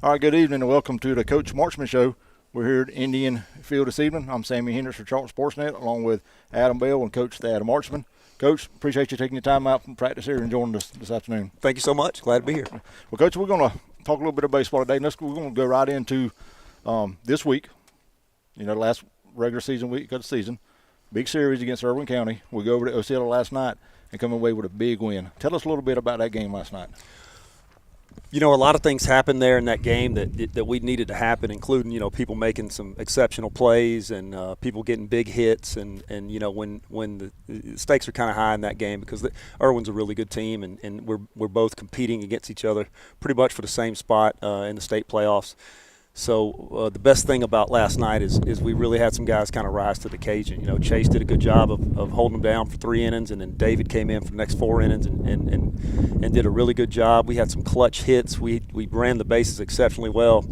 All right, good evening and welcome to the Coach Marchman Show. We're here at Indian Field this evening. I'm Sammie Hendrix for Charlton Sportsnet, along with Adam Bell and Coach Adam Marchman. Coach, appreciate you taking your time out from practice here and joining us this afternoon. Thank you so much. Glad to be here. Well, Coach, we're going to talk a little bit of baseball today. We're going to go right into this week, the last regular season week of the season. Big series against Irwin County. We go over to Osceola last night and come away with a big win. Tell us a little bit about that game last night. A lot of things happened there in that game that we needed to happen, including, people making some exceptional plays and people getting big hits. And when the stakes are kind of high in that game because Irwin's a really good team and we're both competing against each other pretty much for the same spot in the state playoffs. So the best thing about last night is we really had some guys kind of rise to the occasion. Chase did a good job of holding them down for 3 innings, and then David came in for the next 4 innings and did a really good job. We had some clutch hits. We ran the bases exceptionally well.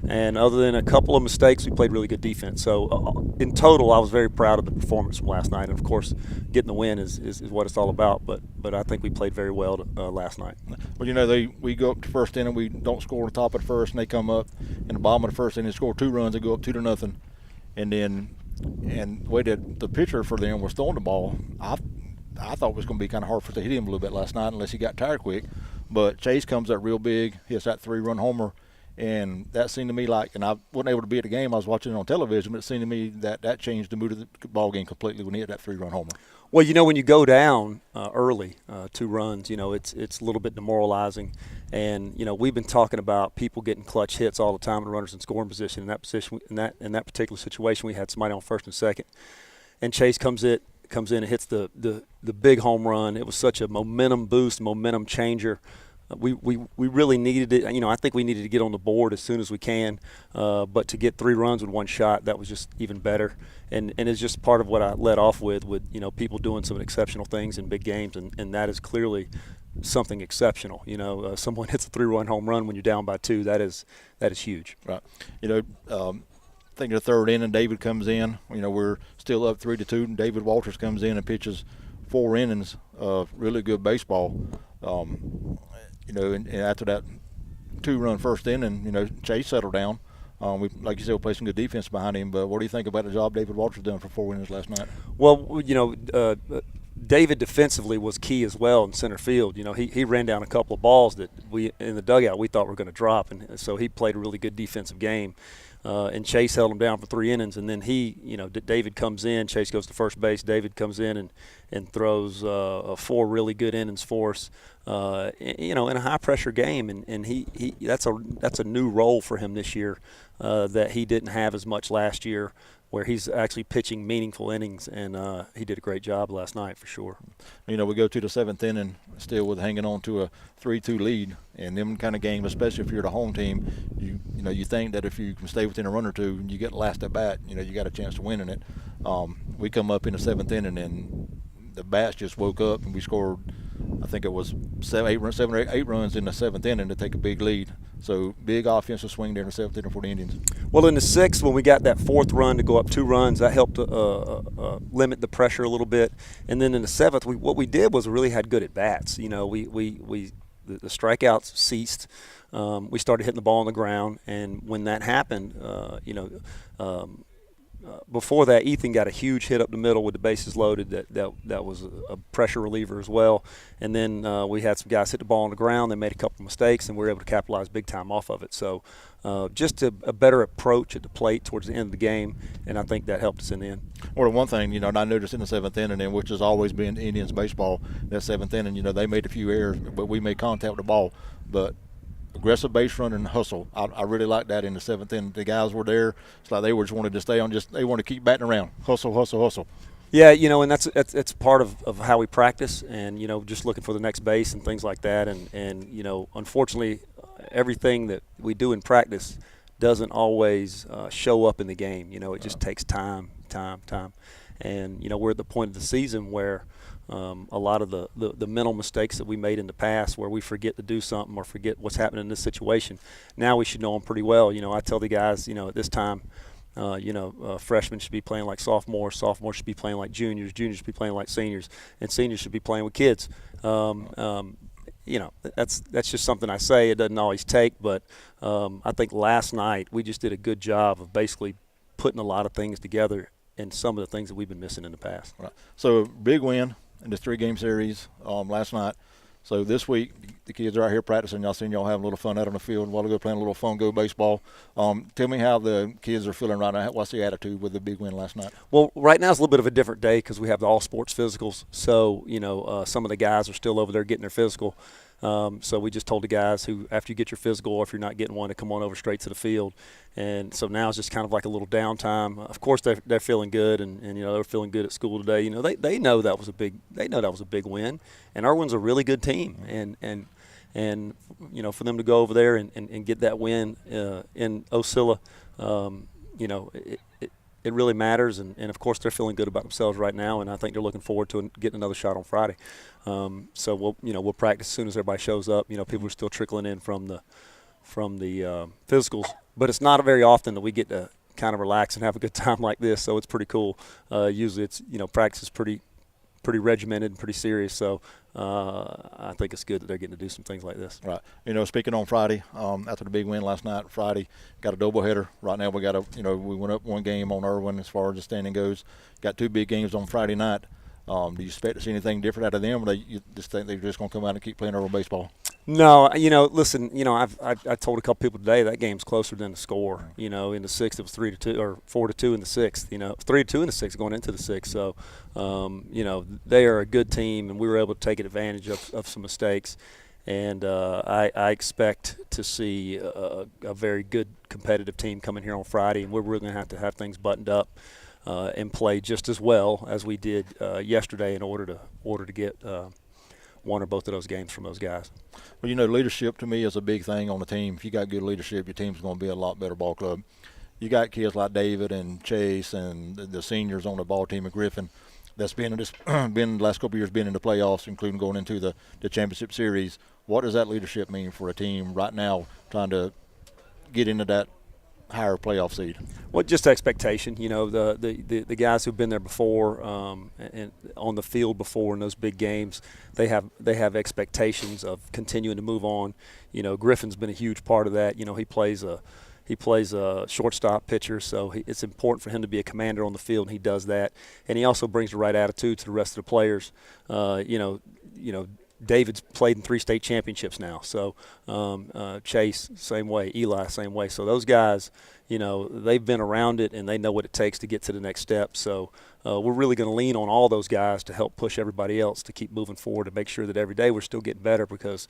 And other than a couple of mistakes, we played really good defense. So in total, I was very proud of the performance from last night. And, of course, getting the win is what it's all about. But I think we played very well last night. Well, we go up to first inning. We don't score on the top of the first, and they come up in the bottom of the first inning, score 2 runs. They go up 2-0. And the way that the pitcher for them was throwing the ball, I thought it was going to be kind of hard for us to hit him a little bit last night unless he got tired quick. But Chase comes up real big, hits that 3-run homer. And that seemed to me like, and I wasn't able to be at the game, I was watching it on television, but it seemed to me that changed the mood of the ball game completely when he hit that 3-run homer. Well, when you go down early, 2 runs, it's a little bit demoralizing. And, we've been talking about people getting clutch hits all the time and runners in scoring position. In that particular situation, we had somebody on first and second. And Chase comes in and hits the big home run. It was such a momentum boost, momentum changer. We really needed it. I think we needed to get on the board as soon as we can. But to get 3 runs with 1 shot, that was just even better. And it's just part of what I led off with people doing some exceptional things in big games, and that is clearly something exceptional. Someone hits a 3-run home run when you're down by 2. That is huge. Right. I think the 3rd inning, David comes in. We're still up 3-2, and David Walters comes in and pitches 4 innings of really good baseball. And after that 2-run first inning, Chase settled down. Like you said, we played some good defense behind him. But what do you think about the job David Walters done for 4 innings last night? Well, David defensively was key as well in center field. He ran down a couple of balls that we in the dugout we thought were going to drop, and so he played a really good defensive game. And Chase held him down for 3 innings, and then David comes in. Chase goes to first base. David comes in and throws 4 really good innings for us. In a high pressure game, and he that's a new role for him this year that he didn't have as much last year, where he's actually pitching meaningful innings, and he did a great job last night for sure. We go to the 7th inning still with hanging on to a 3-2 lead, and them kind of games, especially if you're the home team, you think that if you can stay within a run or 2 and you get last at bat, you got a chance to win in it. We come up in the 7th inning and the bats just woke up, and we scored, I think it was 7 or 8 runs in the 7th inning to take a big lead. So big offensive swing there in the 7th inning for the Indians. Well, in the 6th, when we got that 4th run to go up 2 runs, that helped limit the pressure a little bit. And then in the 7th, what we did was we really had good at bats. The strikeouts ceased. We started hitting the ball on the ground, and when that happened, before that, Ethan got a huge hit up the middle with the bases loaded. That was a pressure reliever as well. And then we had some guys hit the ball on the ground. They made a couple of mistakes, and we were able to capitalize big time off of it. So just a better approach at the plate towards the end of the game, and I think that helped us in the end. Well, the one thing, I noticed in the 7th inning, which has always been Indians baseball, that 7th inning, they made a few errors, but we made contact with the ball. But aggressive base run and hustle. I really like that in the 7th inning. The guys were there. It's like they just wanted to stay on. They wanted to keep batting around. Hustle, hustle, hustle. Yeah, and that's part of how we practice, and just looking for the next base and things like that. And unfortunately, everything that we do in practice doesn't always show up in the game. It just takes time. And we're at the point of the season where a lot of the mental mistakes that we made in the past, where we forget to do something or forget what's happening in this situation, now we should know them pretty well. I tell the guys, at this time, freshmen should be playing like sophomores should be playing like juniors should be playing like seniors, and seniors should be playing with kids. that's just something I say. It doesn't always take, but I think last night we just did a good job of basically putting a lot of things together and some of the things that we've been missing in the past. Right. So big win in this 3-game series last night. So this week, the kids are out here practicing. Y'all seen y'all having a little fun out on the field. A while ago playing a little fun go baseball. Tell me how the kids are feeling right now. What's the attitude with the big win last night? Well, right now it's a little bit of a different day because we have the all sports physicals. So, some of the guys are still over there getting their physical. So we just told the guys who, after you get your physical, or if you're not getting one, to come on over straight to the field. And so now it's just kind of like a little downtime. Of course, they're feeling good, and they're feeling good at school today. They know that was a big win, and Irwin's a really good team, and for them to go over there and get that win in Ocilla, it really matters, and of course they're feeling good about themselves right now, and I think they're looking forward to getting another shot on Friday. So we'll practice as soon as everybody shows up. People are still trickling in from the physicals, but it's not very often that we get to kind of relax and have a good time like this. So it's pretty cool. Usually it's practice is pretty regimented and pretty serious. So I think it's good that they're getting to do some things like this. Right. Speaking on Friday, after the big win last night, Friday got a doubleheader. Right now we got we went up 1 game on Irwin as far as the standing goes. Got 2 big games on Friday night. Do you expect to see anything different out of them, or you just think they're just going to come out and keep playing Irwin baseball? No, listen, I told a couple people today that game's closer than the score. In the 6th it was 3-2 or 4-2 in the 6th. 3-2 in the 6th going into the 6th. So, they are a good team, and we were able to take advantage of some mistakes. And I expect to see a very good competitive team coming here on Friday, and we're really going to have things buttoned up and play just as well as we did yesterday in order to get one or both of those games from those guys. Well, leadership to me is a big thing on the team. If you got good leadership, your team's going to be a lot better ball club. You got kids like David and Chase and the seniors on the ball team at Griffin that's been the last couple of years been in the playoffs, including going into the championship series. What does that leadership mean for a team right now trying to get into that higher playoff seed? Well, just expectation. The guys who've been there before and on the field before in those big games, they have expectations of continuing to move on. Griffin's been a huge part of that. He plays a shortstop pitcher, so it's important for him to be a commander on the field, and he does that. And he also brings the right attitude to the rest of the players. David's played in 3 state championships now. So Chase, same way. Eli, same way. So those guys, they've been around it, and they know what it takes to get to the next step. So we're really going to lean on all those guys to help push everybody else to keep moving forward and make sure that every day we're still getting better, because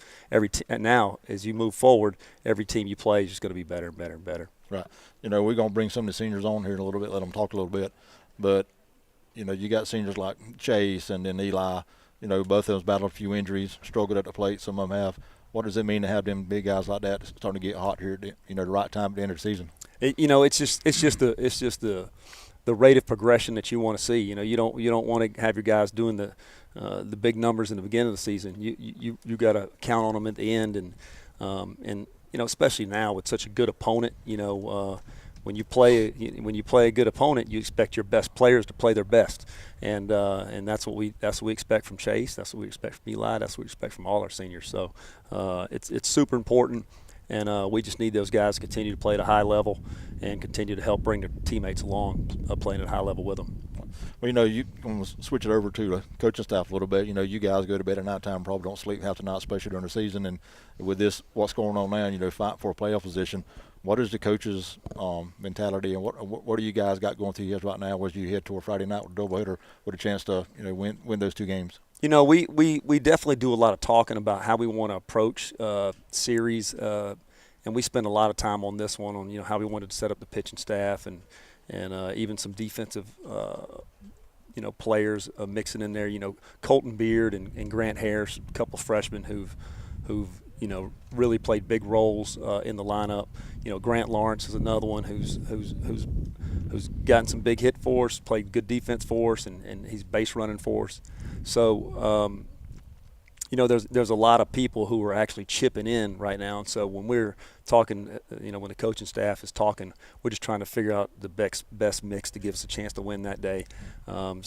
now as you move forward, every team you play is just going to be better and better and better. Right. We're going to bring some of the seniors on here in a little bit, let them talk a little bit. But, you got seniors like Chase and then Eli. Both of them battled a few injuries, struggled at the plate. Some of them have. What does it mean to have them big guys like that starting to get hot here at the right time at the end of the season? It's just the rate of progression that you want to see. You don't want to have your guys doing the big numbers in the beginning of the season. You got to count on them at the end, and especially now with such a good opponent. When you play a good opponent, you expect your best players to play their best, and that's what we expect from Chase. That's what we expect from Eli. That's what we expect from all our seniors. So it's super important, and we just need those guys to continue to play at a high level and continue to help bring their teammates along, playing at a high level with them. Well, you can switch it over to the coaching staff a little bit. You guys go to bed at nighttime, probably don't sleep half the night, especially during the season. And with what's going on now, fight for a playoff position. What is the coach's mentality, and what do you guys got going through your heads right now as you head toward Friday night with a doubleheader with a chance to win those 2 games? We definitely do a lot of talking about how we want to approach series, and we spend a lot of time on this one on how we wanted to set up the pitching staff and even some defensive players mixing in there. Colton Beard and Grant Harris, a couple of freshmen who've really played big roles in the lineup. Grant Lawrence is another one who's gotten some big hit for us, played good defense for us, and he's base running for us. So, there's a lot of people who are actually chipping in right now. And so when we're talking, when the coaching staff is talking, we're just trying to figure out the best mix to give us a chance to win that day. For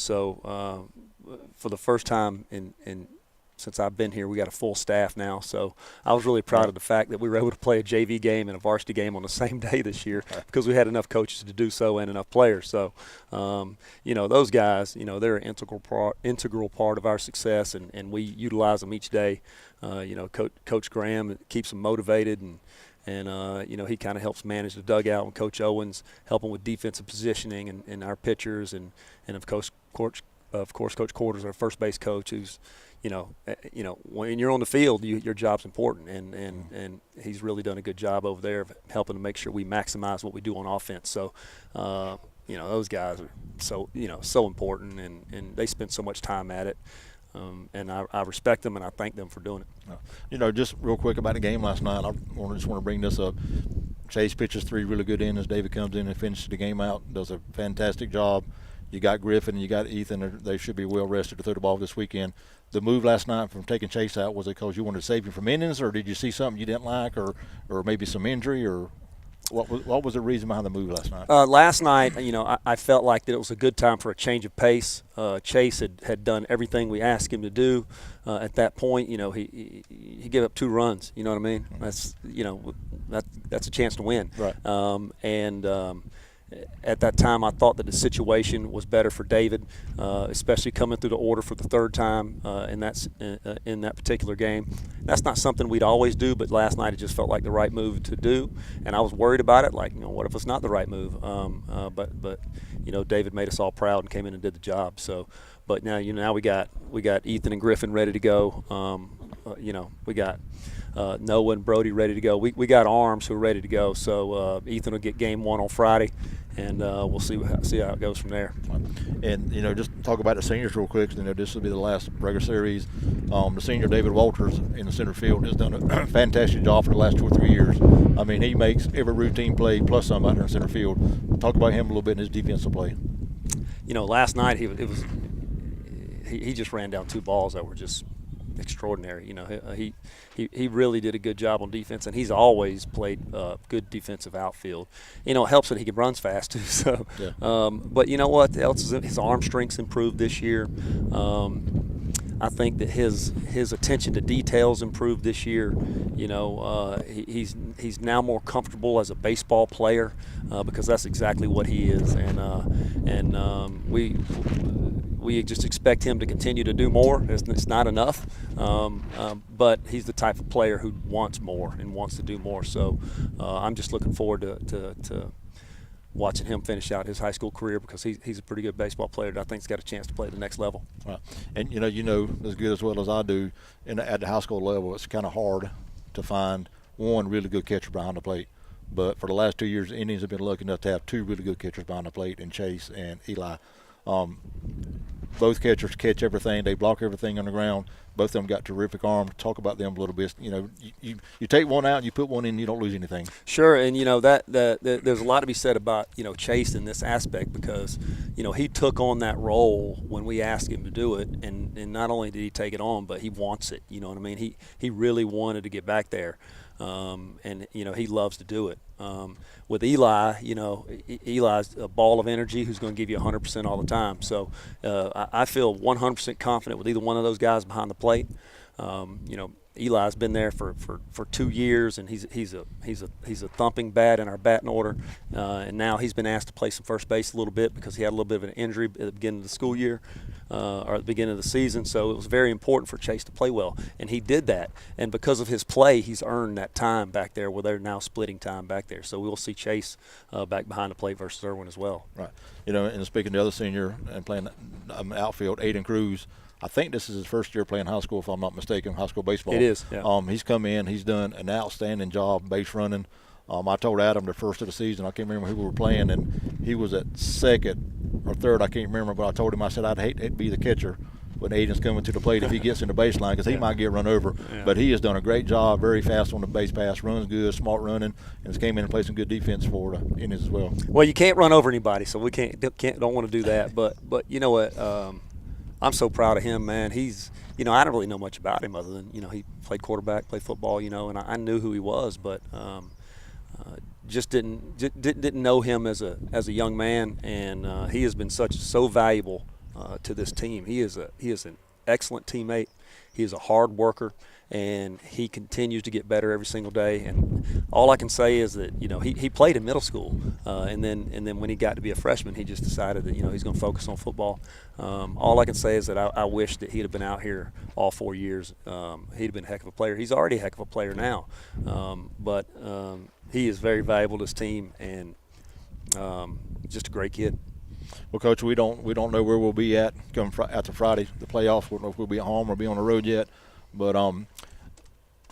the first time in since I've been here. We got a full staff now, so I was really proud of the fact that we were able to play a JV game and a varsity game on the same day this year because we had enough coaches to do so and enough players. So, those guys, they're an integral part of our success, and we utilize them each day. Coach Graham keeps them motivated, and he kind of helps manage the dugout, and Coach Owens helping with defensive positioning and our pitchers, and of course Coach Quarters, our first base coach, who's when you're on the field, your job's important, and he's really done a good job over there of helping to make sure we maximize what we do on offense. So those guys are so important, and they spend so much time at it. And I respect them, and I thank them for doing it. Just real quick about the game last night, I just want to bring this up. Chase pitches 3 really good innings. David comes in and finishes the game out, does a fantastic job. You got Griffin and you got Ethan. They should be well rested to throw the ball this weekend. The move last night from taking Chase out, was it because you wanted to save him from innings, or did you see something you didn't like, or maybe some injury, or what was the reason behind the move last night? Last night, I felt like that it was a good time for a change of pace. Chase had done everything we asked him to do. At that point, he gave up 2 runs. You know what I mean? That's a chance to win. Right. At that time, I thought that the situation was better for David, especially coming through the order for the 3rd time in that particular game. That's not something we'd always do, but last night it just felt like the right move to do, and I was worried about it. Like, what if it's not the right move? But David made us all proud and came in and did the job. So, but now we got Ethan and Griffin ready to go. We got Noah and Brody ready to go. We got arms who are ready to go. So Ethan will get game 1 on Friday, and we'll see how it goes from there. And just talk about the seniors real quick. This will be the last regular series. The senior David Walters in the center field has done a fantastic job for the last 2 or 3 years. I mean, he makes every routine play plus some out there in center field. Talk about him a little bit in his defensive play. Last night he just ran down 2 balls that were just extraordinary. He really did a good job on defense, and he's always played good defensive outfield. It helps that he runs fast too. So, yeah. But you know what else? His arm strength's improved this year. I think that his attention to details improved this year. He's now more comfortable as a baseball player because that's exactly what he is, and we just expect him to continue to do more. It's not enough, but he's the type of player who wants more and wants to do more. So I'm just looking forward to watching him finish out his high school career because he's a pretty good baseball player that I think's got a chance to play at the next level. Right. And as good as well as I do at the high school level, it's kind of hard to find one really good catcher behind the plate. But for the last 2 years, the Indians have been lucky enough to have 2 really good catchers behind the plate in Chase and Eli. Both catchers catch everything. They block everything on the ground. Both of them got terrific arms. Talk about them a little bit. You take one out and you put one in, you don't lose anything. Sure, and that there's a lot to be said about Chase in this aspect because he took on that role when we asked him to do it, and not only did he take it on, but he wants it. You know what I mean? He really wanted to get back there. And he loves to do it. With Eli, Eli's a ball of energy who's going to give you 100% all the time. So I feel 100% confident with either one of those guys behind the plate. Eli's been there for 2 years, and he's a thumping bat in our batting order. And now he's been asked to play some first base a little bit because he had a little bit of an injury at the beginning of the school year. Or at the beginning of the season, so it was very important for Chase to play well, and he did that. And because of his play, he's earned that time back there where they're now splitting time back there. So we'll see Chase back behind the plate versus Irwin as well. Right. And speaking of the other senior and playing outfield, Aiden Cruz, I think this is his first year playing high school, if I'm not mistaken, high school baseball. It is, yeah. He's come in. He's done an outstanding job base running. I told Adam the first of the season, I can't remember who we were playing, and he was at second or third, I can't remember, but I told him, I said, I'd hate to be the catcher when Aiden's coming to the plate if he gets in the baseline because he might get run over. Yeah. But he has done a great job, very fast on the base pass, runs good, smart running, and has came in and played some good defense for the Indians as well. Well, you can't run over anybody, so we don't want to do that. But you know what? I'm so proud of him, man. He's, I don't really know much about him other than, he played quarterback, played football, and I knew who he was, but just didn't know him as a young man, and he has been so valuable to this team. He is an excellent teammate. He is a hard worker, and he continues to get better every single day. And all I can say is that he played in middle school, and then when he got to be a freshman, he just decided that he's going to focus on football. All I can say is that I wish that he'd have been out here all 4 years. He'd have been a heck of a player. He's already a heck of a player now, but he is very valuable to his team, and just a great kid. Well, Coach, we don't know where we'll be at come after Friday, the playoffs. We don't know if we'll be at home or be on the road yet. But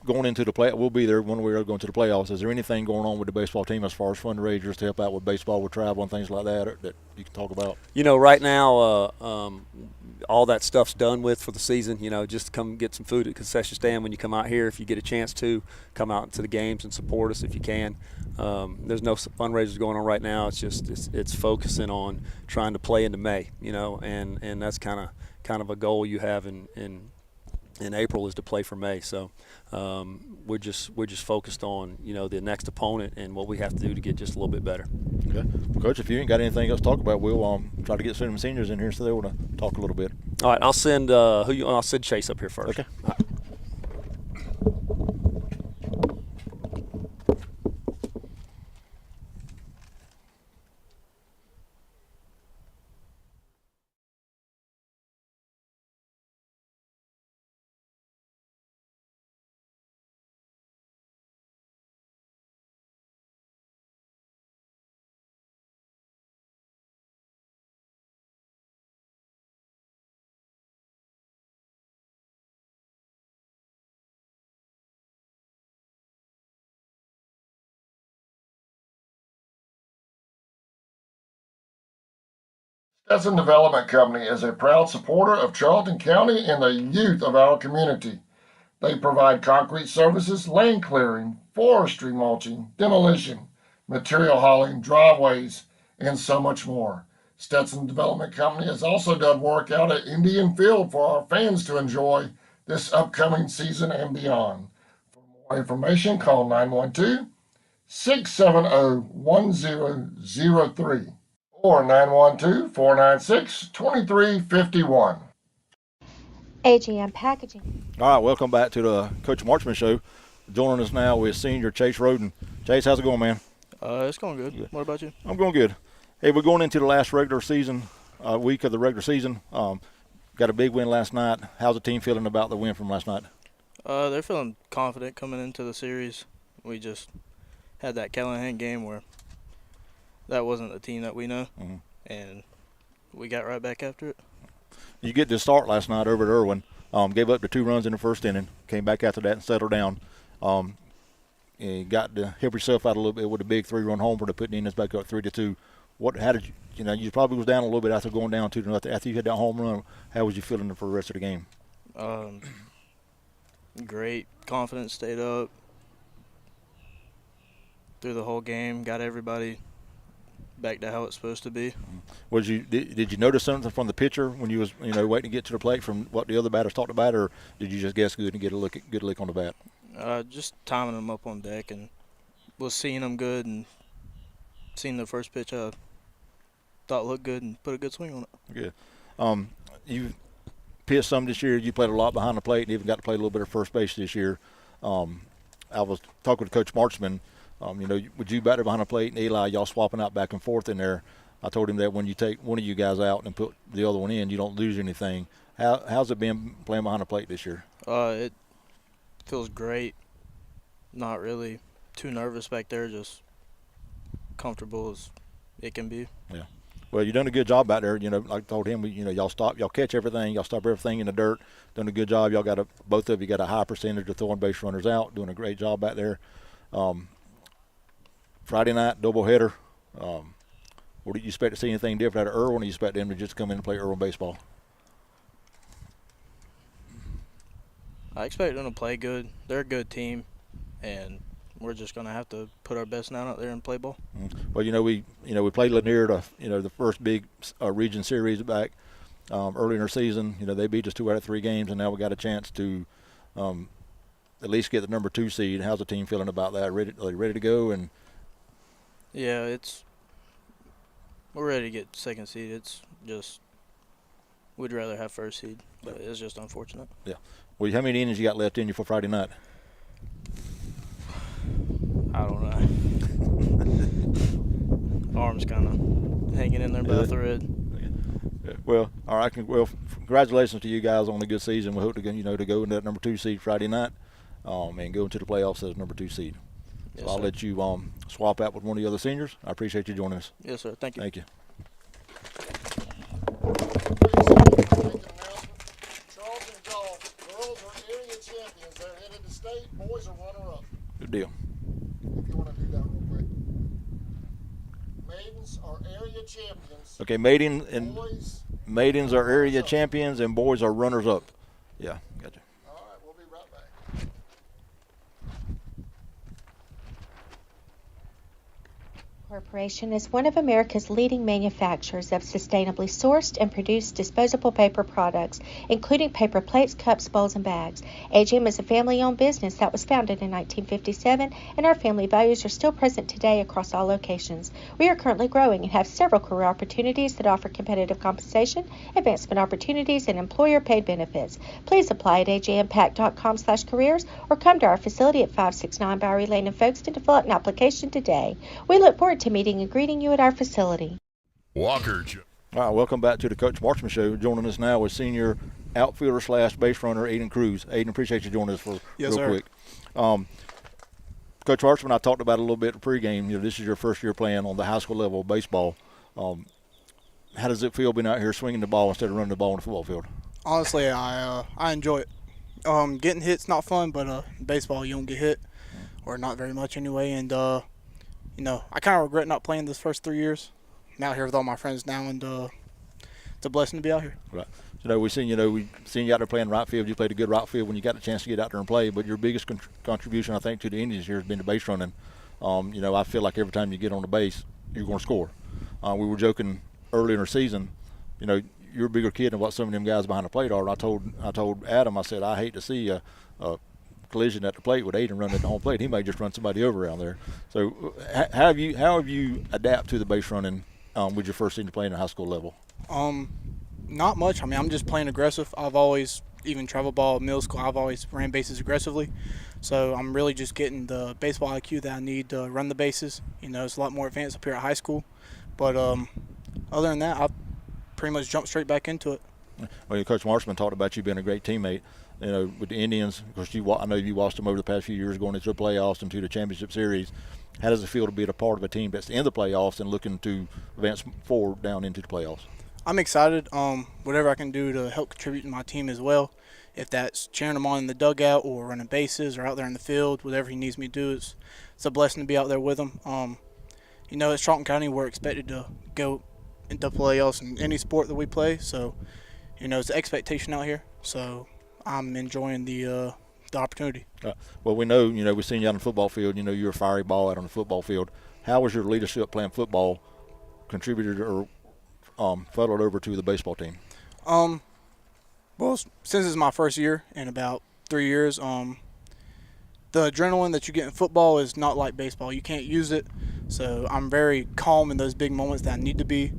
going into the we'll be there when we're going to the playoffs. Is there anything going on with the baseball team as far as fundraisers to help out with baseball, with travel and things like that you can talk about? Right now, all that stuff's done with for the season. Just come get some food at the concession stand when you come out here. If you get a chance to come out to the games and support us if you can. There's no fundraisers going on right now. It's just it's focusing on trying to play into May. And that's kind of a goal you have in April is to play for May. So we're just focused on the next opponent and what we have to do to get just a little bit better. Okay, well, Coach, if you ain't got anything else to talk about, we'll try to get some seniors in here so they want to talk a little bit. All right, I'll send I'll send Chase up here first. Okay. All right. Stetson Development Company is a proud supporter of Charlton County and the youth of our community. They provide concrete services, land clearing, forestry mulching, demolition, material hauling, driveways, and so much more. Stetson Development Company has also done work out at Indian Field for our fans to enjoy this upcoming season and beyond. For more information, call 912-670-1003. or 912-496-2351. AGM Packaging. All right, welcome back to the Coach Marchman Show. Joining us now is senior Chase Roden. Chase, how's it going, man? It's going good. What about you? I'm going good. Hey, we're going into the last regular season week of the regular season. Got a big win last night. How's the team feeling about the win from last night? They're feeling confident coming into the series. We just had that Callahan game where that wasn't the team that we know, and we got right back after it. You get to start last night over at Irwin. Gave up the 2 runs in the first inning. Came back after that and settled down. You got to help yourself out a little bit with a big 3-run homer to put the innings back up 3-2. How did you probably was down a little bit after going down 2-0 after you had that home run. How was you feeling for the rest of the game? Great. Confidence stayed up through the whole game. Got everybody back to how it's supposed to be. Did you notice something from the pitcher when you was waiting to get to the plate from what the other batters talked about, or did you just guess good and get a good lick on the bat? Just timing them up on deck and was seeing them good and seeing the first pitch I thought looked good and put a good swing on it. Good. You pitched some this year. You played a lot behind the plate and even got to play a little bit of first base this year. I was talking with Coach Marchman. With you batter behind the plate and Eli, y'all swapping out back and forth in there. I told him that when you take one of you guys out and put the other one in, you don't lose anything. How's it been playing behind the plate this year? It feels great. Not really too nervous back there, just comfortable as it can be. Yeah. Well, you've done a good job out there. Like I told him, y'all catch everything, y'all stop everything in the dirt. Done a good job. Both of you got a high percentage of throwing base runners out. Doing a great job back there. Friday night doubleheader. What do you expect to see anything different out of Irwin? Or do you expect them to just come in and play Irwin baseball? I expect them to play good. They're a good team, and we're just going to have to put our best down out there and play ball. Well, we played Lanier the first big region series back early in our season. They beat us 2 out of 3 games, and now we got a chance to at least get the number 2 seed. How's the team feeling about that? Ready to go? And yeah, we're ready to get 2nd seed. It's just we'd rather have 1st seed, but it's just unfortunate. Yeah. Well, how many innings you got left in you for Friday night? I don't know. Arm's kind of hanging in there by a thread. Well, all right. Well, congratulations to you guys on a good season. We hope to go into that number 2 seed Friday night, and go into the playoffs as number 2 seed. So Yes, I'll sir. let you swap out with one of the other seniors. I appreciate you joining us. Yes, sir. Thank you. Thank you. Charlton golf. Girls are area champions. They're headed to state. Boys are runner-up. Good deal. If you want to do that real quick. Maidens are area champions. Okay, maidens are area champions and boys are runners up. Yeah, gotcha. All right, we'll be right back. Corporation is one of America's leading manufacturers of sustainably sourced and produced disposable paper products, including paper plates, cups, bowls, and bags. AGM is a family-owned business that was founded in 1957, and our family values are still present today across all locations. We are currently growing and have several career opportunities that offer competitive compensation, advancement opportunities, and employer-paid benefits. Please apply at agmpack.com/careers or come to our facility at 569 Bowery Lane in Folkestone to fill out an application today. We look forward to meeting and greeting you at our facility. Walker. All right, welcome back to the Coach Marchman Show. Joining us now is senior outfielder / base runner Aiden Cruz. Aiden, appreciate you joining us for Yes, real sir. quick. Coach Marchman, I talked about it a little bit pregame. This is your first year playing on the high school level of baseball. How does it feel being out here swinging the ball instead of running the ball on the football field? Honestly, I enjoy it. Getting hit's not fun, but baseball you don't get hit, or not very much anyway. And I kind of regret not playing this first 3 years. I'm out here with all my friends now, and it's a blessing to be out here. Right. We've seen you out there playing right field. You played a good right field when you got the chance to get out there and play. But your biggest contribution, I think, to the Indians here has been the base running. I feel like every time you get on the base, you're going to score. We were joking earlier in the season. You're a bigger kid than what some of them guys behind the plate are. And I told Adam, I said, I hate to see a collision at the plate with Aiden running at the home plate. He may just run somebody over around there. So how have you adapt to the base running with your first season playing at high school level? Not much. I mean, I'm just playing aggressive. I've always, even travel ball, middle school, I've always ran bases aggressively. So I'm really just getting the baseball IQ that I need to run the bases. It's a lot more advanced up here at high school. But other than that, I pretty much jumped straight back into it. Well, Coach Marchman talked about you being a great teammate. With the Indians, of course, I know you watched them over the past few years going into the playoffs and to the championship series. How does it feel to be a part of a team that's in the playoffs and looking to advance forward down into the playoffs? I'm excited. Whatever I can do to help contribute to my team as well. If that's cheering them on in the dugout or running bases or out there in the field, whatever he needs me to do, it's a blessing to be out there with him. At Charlton County, we're expected to go into playoffs in any sport that we play. So, it's an expectation out here. So I'm enjoying the opportunity. Well, we know, we've seen you out on the football field. You're a fiery ball out on the football field. How was your leadership playing football contributed or funneled over to the baseball team? Well, since it's my first year in about 3 years, the adrenaline that you get in football is not like baseball. You can't use it. So I'm very calm in those big moments that I need to be.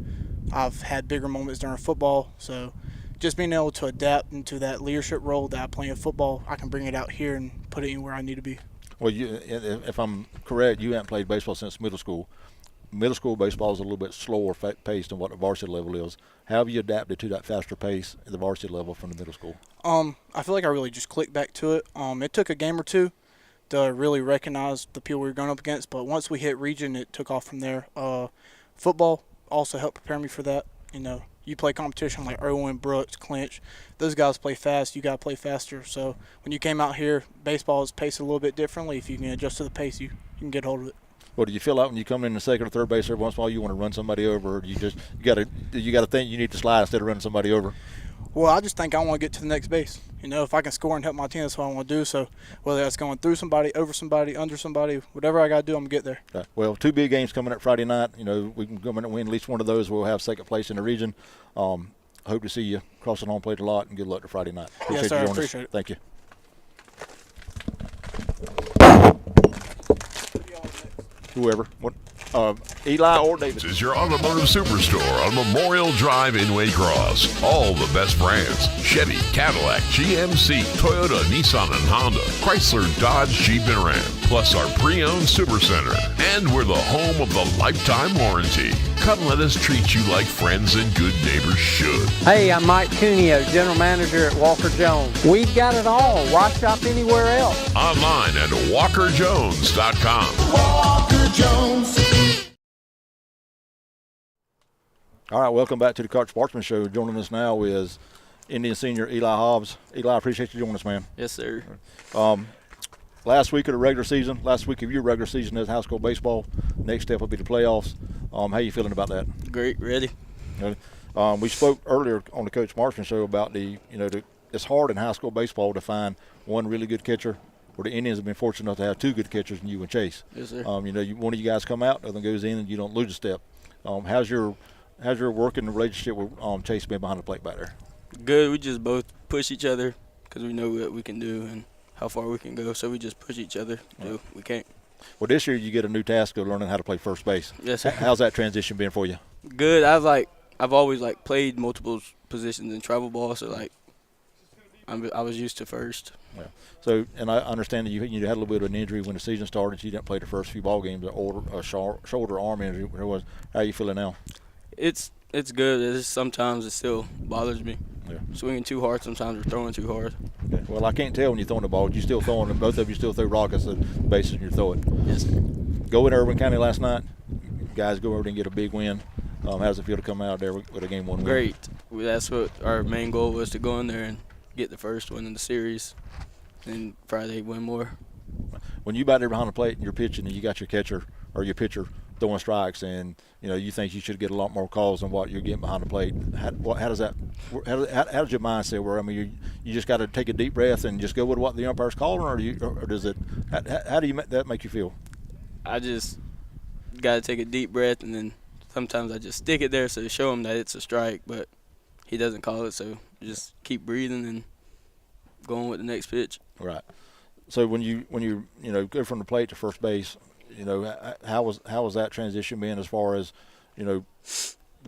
I've had bigger moments during football. So just being able to adapt into that leadership role that I play in football, I can bring it out here and put it in where I need to be. Well, if I'm correct, you haven't played baseball since middle school. Middle school baseball is a little bit slower paced than what the varsity level is. How have you adapted to that faster pace at the varsity level from the middle school? I feel like I really just clicked back to it. It took a game or two to really recognize the people we were going up against, but once we hit region, it took off from there. Football also helped prepare me for that. You play competition like Irwin, Brooks, Clinch. Those guys play fast. You got to play faster. So when you came out here, baseball is paced a little bit differently. If you can adjust to the pace, you can get hold of it. Well, do you feel like when you come in the second or third base every once in a while you want to run somebody over, or do you got to think you need to slide instead of running somebody over? Well, I just think I want to get to the next base. If I can score and help my team, that's what I want to do. So whether that's going through somebody, over somebody, under somebody, whatever I got to do, I'm going to get there. Right. Well, 2 big games coming up Friday night. We can come in and win at least one of those. We'll have second place in the region. Hope to see you crossing home plate a lot, and good luck to Friday night. Yes, sir. You I joining us. appreciate it. Thank you. Whoever. What? Eli or David. This is your automotive superstore on Memorial Drive in Waycross. All the best brands: Chevy, Cadillac, GMC, Toyota, Nissan, and Honda, Chrysler, Dodge, Jeep, and Ram, plus our pre-owned supercenter. And we're the home of the lifetime warranty. Come let us treat you like friends and good neighbors should. Hey, I'm Mike Cuneo, General Manager at Walker Jones. We've got it all. Why shop anywhere else? Online at walkerjones.com. Walker Jones. All right, welcome back to the Coach Marchman Show. Joining us now is Indian senior Eli Hobbs. Eli, I appreciate you joining us, man. Yes, sir. Last week of the regular season, last week of your regular season as high school baseball. Next step will be the playoffs. How you feeling about that? Great, ready. We spoke earlier on the Coach Marchman Show about it's hard in high school baseball to find one really good catcher. Where the Indians have been fortunate enough to have two good catchers in you and Chase. Yes, sir. One of you guys come out, the other goes in, and you don't lose a step. How's your working relationship with Chase been behind the plate back there? Good. We just both push each other because we know what we can do and how far we can go. So we just push each other. Right. We can't. Well, this year you get a new task of learning how to play first base. Yes, sir. How's that transition been for you? Good. I've always played multiple positions in travel ball, so I was used to first. Yeah. So, and I understand that you had a little bit of an injury when the season started. So you didn't play the first few ball games. A shoulder arm injury. How are you feeling now? It's good. Sometimes it still bothers me. Yeah. Swinging too hard sometimes or throwing too hard. Yeah. Well, I can't tell when you're throwing the ball. You still throwing them. Both of you still throw rockets at the bases and you throw it. Yes, sir. Go in Irwin County last night. Guys go over there and get a big win. How does it feel to come out there with a game one win? Great. That's what our main goal was, to go in there and get the first one in the series and Friday win more. When you back there behind the plate and you're pitching and you got your catcher or your pitcher throwing strikes and you think you should get a lot more calls than what you're getting behind the plate, how does your mindset work? I mean, you just got to take a deep breath and just go with what the umpire's calling, or does it? How do that make you feel? I just got to take a deep breath, and then sometimes I just stick it there to show him that it's a strike, but he doesn't call it, so just keep breathing and going with the next pitch. Right. So when you go from the plate to first base, how was that transition been as far as, the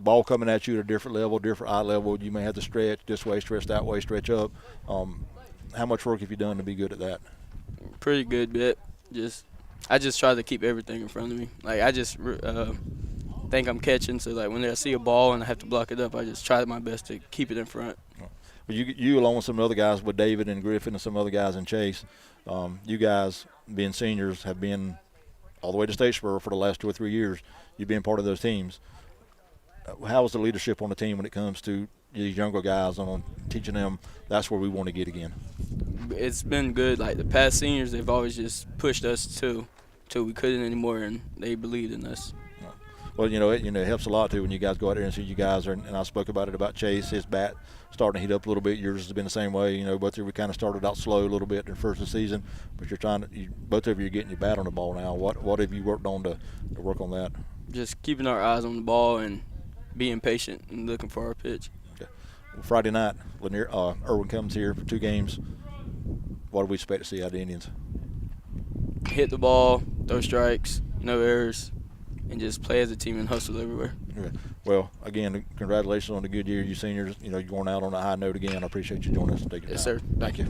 ball coming at you at a different level, different eye level? You may have to stretch this way, stretch that way, stretch up. How much work have you done to be good at that? Pretty good bit. I just try to keep everything in front of me. I just think I'm catching, so when I see a ball and I have to block it up, I just try my best to keep it in front. Well, you along with some other guys, with David and Griffin and some other guys in Chase, you guys being seniors have been all the way to Statesboro for the last 2 or 3 years. You've been part of those teams. How is the leadership on the team when it comes to these younger guys on teaching them that's where we want to get again? It's been good. The past seniors, they've always just pushed us till we couldn't anymore, and they believed in us. Well, it helps a lot too when you guys go out there and see you guys and I spoke about Chase, his bat starting to heat up a little bit. Yours has been the same way. Both of you kind of started out slow a little bit in the first of the season, but both of you are getting your bat on the ball now. What have you worked on to work on that? Just keeping our eyes on the ball and being patient and looking for our pitch. Okay. Well, Friday night, when Irwin comes here for 2 games, what do we expect to see out of the Indians? Hit the ball, throw strikes, no errors, and just play as a team and hustle everywhere. Okay. Well, again, congratulations on the good year, you seniors. You're going out on a high note again. I appreciate you joining us and taking time. Yes, sir. Thank you.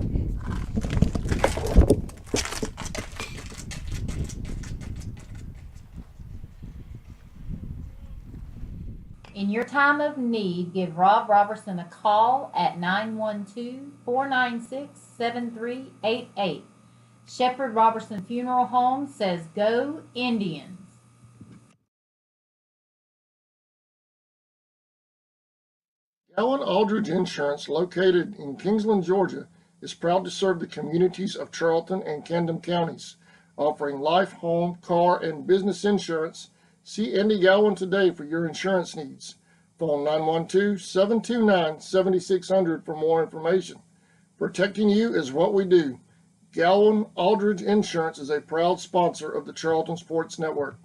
In your time of need, give Rob Robertson a call at 912-496-7388. Shepherd Robertson Funeral Home says, "Go Indians." Allen Aldridge Insurance, located in Kingsland, Georgia, is proud to serve the communities of Charlton and Camden counties, offering life, home, car, and business insurance. See Andy Gowan today for your insurance needs. Phone 912-729-7600 for more information. Protecting you is what we do. Gowan Aldridge Insurance is a proud sponsor of the Charlton Sports Network.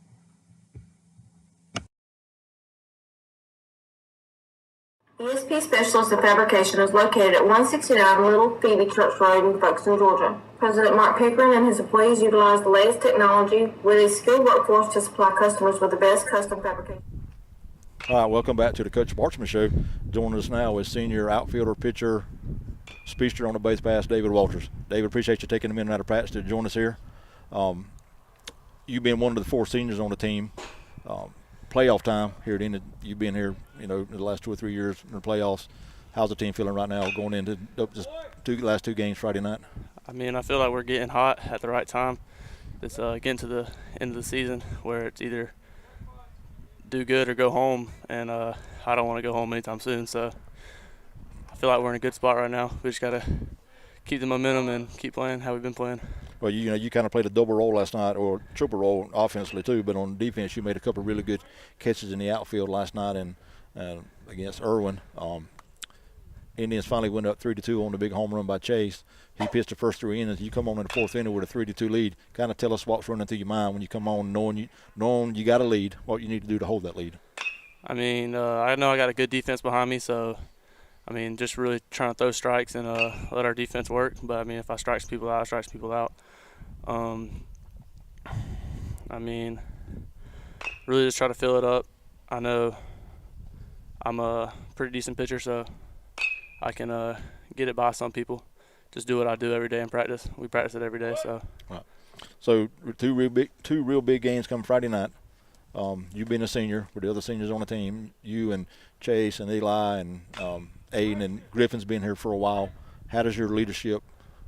ESP Specialist of Fabrication is located at 169 Little Phoebe Church Road in Folkestone, Georgia. President Mark Pickering and his employees utilize the latest technology with a skilled workforce to supply customers with the best custom fabrication. All right, welcome back to the Coach Marchman Show. Joining us now is senior outfielder, pitcher, speedster on the base pass, David Walters. David, appreciate you taking a minute out of practice to join us here. You've been one of the 4 seniors on the team. Playoff time here at Indian. You've been here, in the last 2 or 3 years in the playoffs. How's the team feeling right now going into just last 2 games Friday night? I mean, I feel like we're getting hot at the right time. It's getting to the end of the season where it's either do good or go home, and I don't want to go home anytime soon. So I feel like we're in a good spot right now. We just got to keep the momentum and keep playing how we've been playing. Well, you kind of played a double role last night, or triple role offensively too, but on defense you made a couple of really good catches in the outfield last night and against Irwin. Indians finally went up 3-2 on the big home run by Chase. He pitched the first 3 innings. You come on in the 4th inning with a 3-2 lead. Kind of tell us what's running through your mind when you come on knowing you got a lead, what you need to do to hold that lead. I mean, I know I got a good defense behind me, so I mean, just really trying to throw strikes and let our defense work. But I mean, if I strike people out, I strike people out. I mean, really just try to fill it up. I know I'm a pretty decent pitcher, so I can get it by some people. Just do what I do every day in practice. We practice it every day, so. Right. So two real big games come Friday night. You being a senior with the other seniors on the team, you and Chase and Eli and Aiden and Griffin's been here for a while. How does your leadership?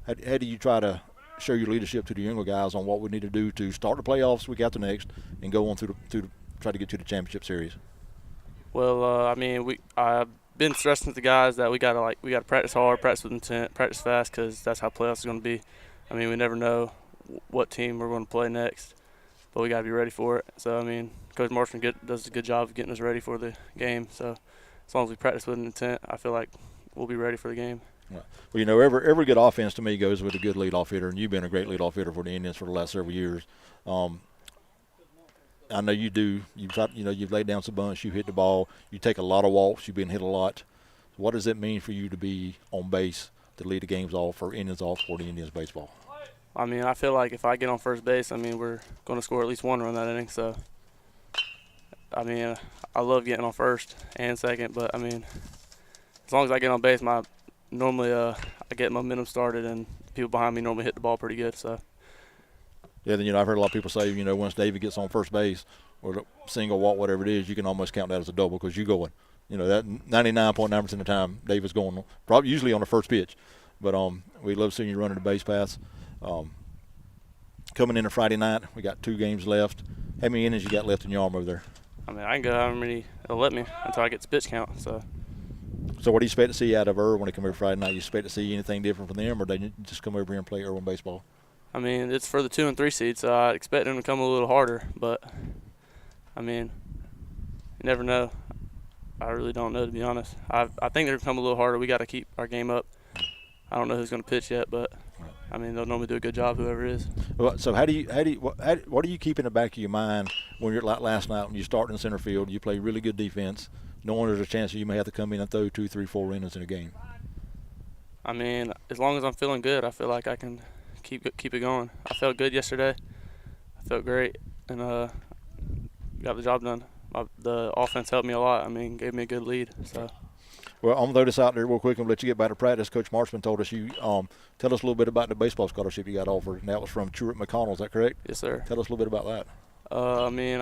How do you try to show your leadership to the younger guys on what we need to do to start the playoffs week after next and go on to try to get to the championship series? Well, I mean, I've been stressing to the guys that we gotta practice hard, practice with intent, practice fast, because that's how playoffs is going to be. I mean, we never know what team we're going to play next, but we got to be ready for it. So I mean, Coach Marchman does a good job of getting us ready for the game. So as long as we practice with an intent, I feel like we'll be ready for the game. Right. Well, every good offense to me goes with a good leadoff hitter, and you've been a great leadoff hitter for the Indians for the last several years. I know you do. You've laid down some bunts. You hit the ball. You take a lot of walks. You've been hit a lot. What does it mean for you to be on base to lead the games off for Indians off for the Indians baseball? I mean, I feel like if I get on first base, I mean, we're going to score at least 1 run that inning. So, I mean, I love getting on first and second, but I mean, as long as I get on base, normally I get momentum started, and people behind me normally hit the ball pretty good. So. Yeah, then I've heard a lot of people say, once David gets on first base or the single walk, whatever it is, you can almost count that as a double because you're going. That 99.9% of the time, David's going probably usually on the first pitch. But we love seeing you running the base paths. Coming into Friday night, we got 2 games left. How many innings you got left in your arm over there? I mean, I can go however many it'll let me until I get to pitch count. So what do you expect to see out of Irwin when they come over Friday night? You expect to see anything different from them, or they just come over here and play Irwin baseball? I mean, it's for the 2 and 3 seeds, so I expect them to come a little harder. But, I mean, you never know. I really don't know, to be honest. I think they're going to come a little harder. We got to keep our game up. I don't know who's going to pitch yet, but, I mean, they'll normally do a good job, whoever it is. Well, so what do you keep in the back of your mind when you're like last night when you start in center field, you play really good defense, knowing there's a chance that you may have to come in and throw 2, 3, 4 innings in a game? I mean, as long as I'm feeling good, I feel like I can keep it going. I felt good yesterday. I felt great, and got the job done. The offense helped me a lot. I mean, gave me a good lead. So. Well, I'm going to throw this out there real quick and let you get back to practice. Coach Marchman told us you tell us a little bit about the baseball scholarship you got offered, and that was from Truett McConnell. Is that correct? Yes, sir. Tell us a little bit about that. I mean,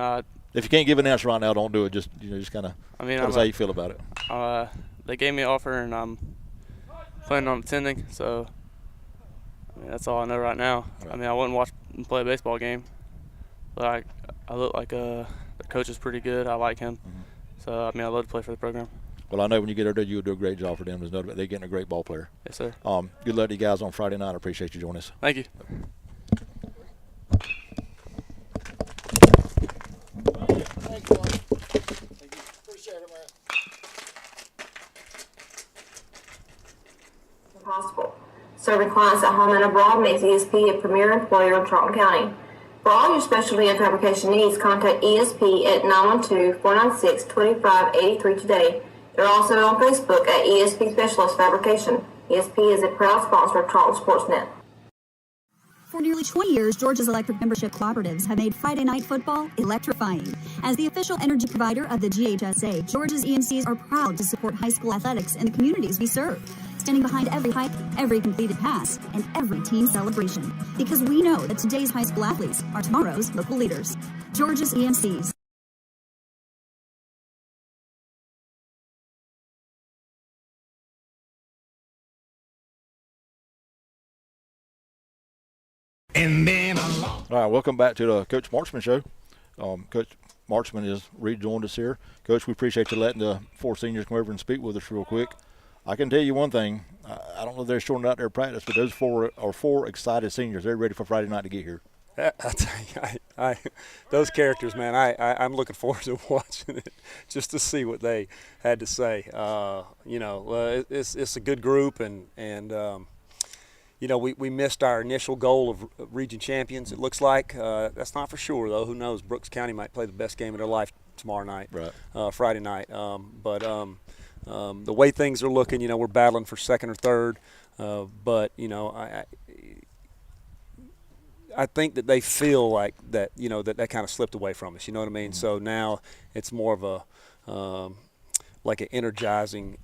if you can't give an answer right now, don't do it. Just kind of tell us how you feel about it. They gave me an offer, and I'm planning on attending. So, I mean, that's all I know right now. Right. I mean, I wouldn't watch and play a baseball game, but I look like the coach is pretty good. I like him. Mm-hmm. So, I mean, I love to play for the program. Well, I know when you get over there, you'll do a great job for them. There's no doubt they're getting a great ball player. Yes, sir. Good luck to you guys on Friday night. I appreciate you joining us. Thank you. Thank you, Mark. Thank you. Appreciate it, man. Possible. Serving clients at home and abroad makes ESP a premier employer in Charlton County. For all your specialty and fabrication needs, contact ESP at 912-496-2583 today. They're also on Facebook at ESP Specialist Fabrication. ESP is a proud sponsor of Charlton Sportsnet. For nearly 20 years, Georgia's electric membership cooperatives have made Friday night football electrifying. As the official energy provider of the GHSA, Georgia's EMCs are proud to support high school athletics in the communities we serve, standing behind every hike, every completed pass, and every team celebration. Because we know that today's high school athletes are tomorrow's local leaders. Georgia's EMCs. All right, welcome back to the Coach Marchman Show. Coach Marchman has rejoined us here. Coach, we appreciate you letting the 4 seniors come over and speak with us real quick. I can tell you one thing. I don't know if they're showing out their practice, but those 4 are 4 excited seniors. They're ready for Friday night to get here. I tell you, those characters, man, I'm looking forward to watching it just to see what they had to say. It's a good group, and we missed our initial goal of region champions, it looks like. That's not for sure, though. Who knows? Brooks County might play the best game of their life tomorrow night, right. Friday night. The way things are looking, we're battling for second or third. I think that they feel like that, that kind of slipped away from us. You know what I mean? Mm-hmm. So now it's more of a like an energizing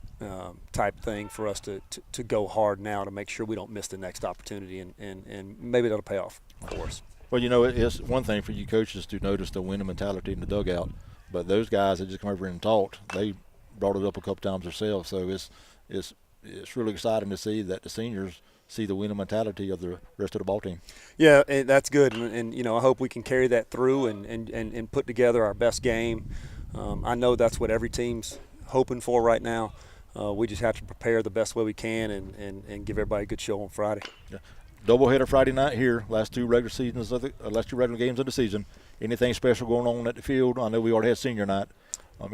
type thing for us to go hard now to make sure we don't miss the next opportunity, and maybe that'll pay off for us. Well, it's one thing for you coaches to notice the winning mentality in the dugout, but those guys that just come over and talked, they brought it up a couple times themselves. So it's really exciting to see that the seniors see the winning mentality of the rest of the ball team. Yeah, and that's good, and I hope we can carry that through and put together our best game. I know that's what every team's hoping for right now. We just have to prepare the best way we can and give everybody a good show on Friday. Yeah. Doubleheader Friday night here. Last two regular games of the season. Anything special going on at the field? I know we already had senior night.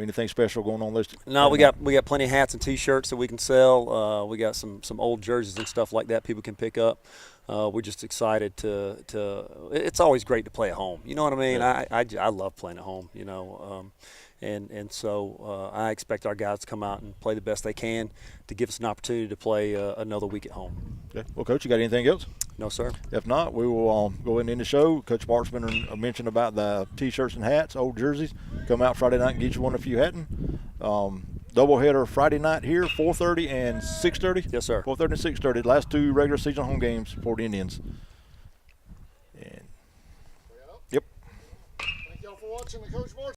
Anything special going on those? No, we got plenty of hats and T-shirts that we can sell. We got some old jerseys and stuff like that people can pick up. We're just excited to. It's always great to play at home. You know what I mean? Yeah. I love playing at home. So I expect our guys to come out and play the best they can to give us an opportunity to play another week at home. Okay. Well, Coach, you got anything else? No, sir. If not, we will go in the show. Coach Marchman mentioned about the T-shirts and hats, old jerseys. Come out Friday night and get you one if you hadn't. Doubleheader Friday night here, 4:30 and 6:30. Yes, sir. 4:30 and 6:30. Last two regular season home games for the Indians. And, yep. Thank y'all for watching the Coach Marchman.